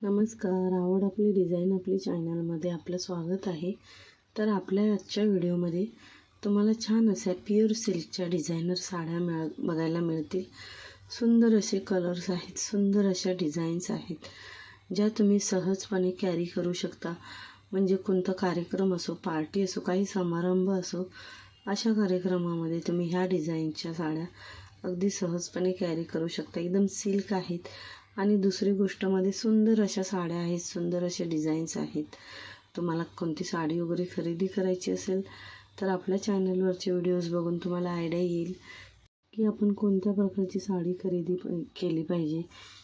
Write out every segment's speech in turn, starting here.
नमस्कार. आवड आपली डिझाईन आपली चॅनलमध्ये आपलं स्वागत आहे. तर आपल्या आजच्या व्हिडिओमध्ये तुम्हाला छान अशा प्युअर सिल्कच्या डिझायनर साड्या बघायला मिळतील. सुंदर असे कलर्स आहेत, सुंदर अशा डिझाईन्स आहेत, ज्या तुम्ही सहजपणे कॅरी करू शकता. म्हणजे कोणता कार्यक्रम असो, पार्टी असो, काही समारंभ असो, अशा कार्यक्रमामध्ये तुम्ही ह्या डिझाईनच्या साड्या अगदी सहजपणे कॅरी करू शकता. एकदम सिल्क आहेत आणि दुसरी गोष्टमध्ये सुंदर अशा साड्या आहेत, सुंदर असे डिझाईन्स आहेत. तुम्हाला कोणती साडी वगैरे खरेदी करायची असेल तर आपल्या चॅनलवरचे व्हिडिओज बघून तुम्हाला आयडिया येईल की आपण कोणत्या प्रकारची साडी खरेदी केली पाहिजे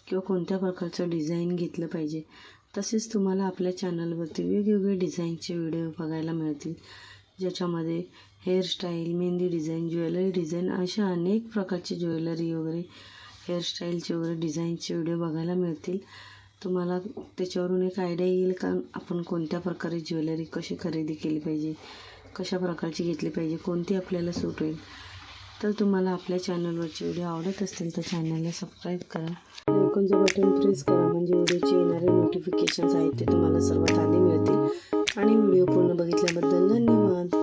किंवा कोणत्या प्रकारचं डिझाईन घेतलं पाहिजे. तसेच तुम्हाला आपल्या चॅनलवरती वेगवेगळे डिझाईनचे व्हिडिओ बघायला मिळतील, ज्याच्यामध्ये hairstyle, mehndi design, jewellery design, अशा अनेक प्रकारचे ज्वेलरी वगैरे, हेअरस्टाईलचे वगैरे डिझाईनचे व्हिडिओ बघायला मिळतील. तुम्हाला त्याच्यावरून एक आयडिया येईल का आपण कोणत्या प्रकारे ज्वेलरी कशी खरेदी केली पाहिजे, कशा प्रकारची घेतली पाहिजे, कोणती आपल्याला सूट होईल. तर तुम्हाला आपल्या चॅनलवरचे व्हिडिओ आवडत असतील तर चॅनलला सबस्क्राईब करा, आयकॉनचं बटन प्रेस करा, म्हणजे व्हिडिओचे येणारे नोटिफिकेशन्स आहेत ते तुम्हाला सर्वात आधी मिळतील. आणि व्हिडिओ पूर्ण बघितल्याबद्दल धन्यवाद.